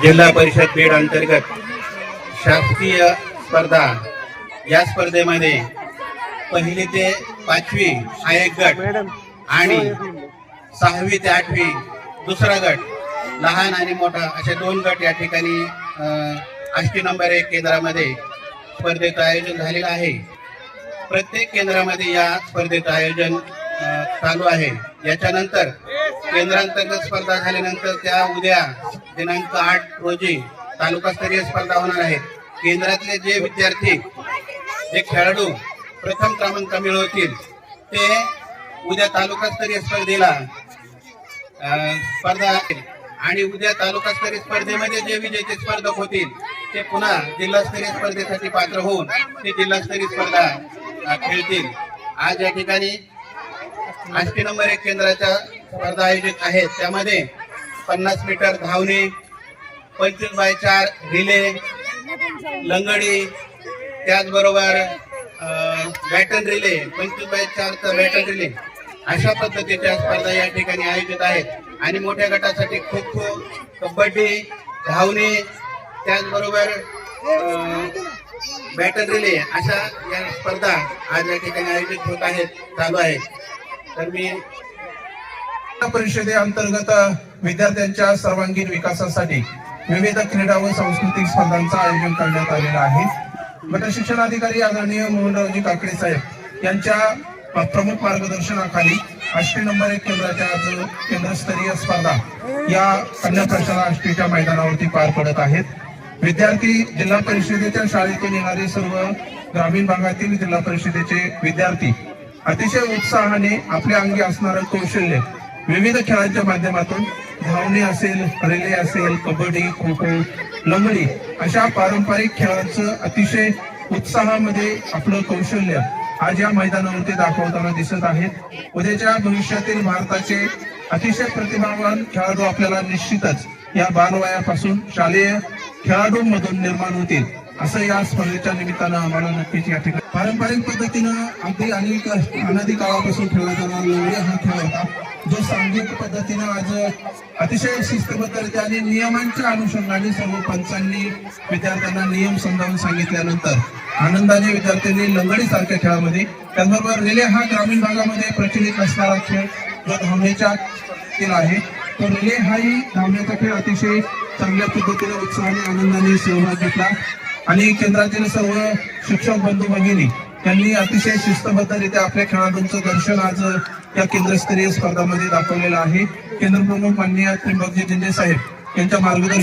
जिल्हा परिषद बीड अंतर्गत शासकीय स्पर्धा या स्पर्धेमध्ये पहिली ते 5वी हा एक गट आणि 6वी ते 8वी दुसरा गट, लहान आणि मोठा असे 2 गट या ठिकाणी आष्टी नंबर 1 केंद्रामध्ये स्पर्धेचं आयोजन झालेलं आहे। प्रत्येक केंद्रामध्ये या स्पर्धेचं आयोजन चालू आहे। याच्यानंतर केंद्रांतर्गत स्पर्धा झाल्यानंतर त्या उद्या दिनांक 8 रोजी तालुकास्तरीय स्पर्धा होणार आहे। केंद्रातले जे विद्यार्थी जे खेळाडू प्रथम क्रमांक मिळवतील ते उद्या तालुकास्तरीय स्पर्धेला स्पर्धा आणि उद्या तालुकास्तरीय स्पर्धेमध्ये जे विजेते स्पर्धक होतील ते पुन्हा जिल्हास्तरीय स्पर्धेसाठी पात्र होऊन ते जिल्हास्तरीय स्पर्धा खेळतील। आज या ठिकाणी आष्टी नंबर 1 केंद्राच्या स्पर्धा आयोजित आहेत। त्यामध्ये 50 मीटर धावणे, 25x4 रिले, लंगडी, त्याचबरोबर batten relay, 25x4 batten relay अशा पद्धतीच्या स्पर्धा या ठिकाणी आयोजित आहेत। आणि मोठ्या गटासाठी खो खो, कबड्डी, धावणे, त्याचबरोबर बॅटन रिले अशा या स्पर्धा आज या ठिकाणी आयोजित होत आहेत, चालू आहेत। तर मी परिषदेअंतर्गत विद्यार्थ्यांच्या सर्वांगीण विकासासाठी विविध क्रीडा व सांस्कृतिक स्पर्धांचं आयोजन करण्यात आलेलं आहे। गट शिक्षणाधिकारी आदरणीय मोहनरावजी काकडे साहेब यांच्या प्रमुख मार्गदर्शनाखाली आष्टी नंबर 1 केंद्राच्या आज केंद्रस्तरीय स्पर्धा या कन्या प्रशाला आष्टीच्या मैदानावरती पार पडत आहेत। विद्यार्थी जिल्हा परिषदेच्या शाळेतून येणारे सर्व ग्रामीण भागातील जिल्हा परिषदेचे विद्यार्थी अतिशय उत्साहाने आपल्या अंगी असणारं कौशल्य विविध खेळांच्या माध्यमातून धावणे असेल, रिले असेल, कबड्डी, खो खो, लंगडी अशा पारंपरिक खेळांचं अतिशय उत्साहामध्ये आपलं कौशल्य आज या मैदानावरती दाखवताना दिसत आहेत। उद्याच्या भविष्यातील भारताचे अतिशय प्रतिभावान खेळाडू आपल्याला निश्चितच या बालवयापासून शालेय खेळाडूंमधून निर्माण होतील असं या स्पर्धेच्या निमित्तानं आम्हाला नक्कीच या ठिकाणी पारंपरिक पद्धतीनं अगदी अनादी काळापासून खेळला जाणारा लंगडी हा खेळ होता, जो सांघिक पद्धतीनं आज अतिशय शिस्तबद्धरित्या आणि नियमांच्या अनुषंगाने सर्व पंचांनी विद्यार्थ्यांना नियम समजावून सांगितल्यानंतर आनंदाने विद्यार्थ्यांनी लंगडी सारख्या खेळामध्ये, त्याचबरोबर रिले हा ग्रामीण भागामध्ये प्रचलित असणारा खेळ जो धावण्याच्या पद्धतीला आहे, तो रिले हाही धावण्याचा खेळ अतिशय चांगल्या पद्धतीने उत्साहाने आनंदाने सहभाग घेतला। आणि केंद्रातील सर्व शिक्षक बंधू भगिनी यांनी अतिशय शिस्तबद्धरित्या आपल्या खेळाडूंचं दर्शन आज या केंद्रस्तरीय स्पर्धांमध्ये दाखवलेलं आहे। केंद्र प्रमुख माननीय त्रिंबकजी जिंदे साहेब यांच्या मार्गदर्शन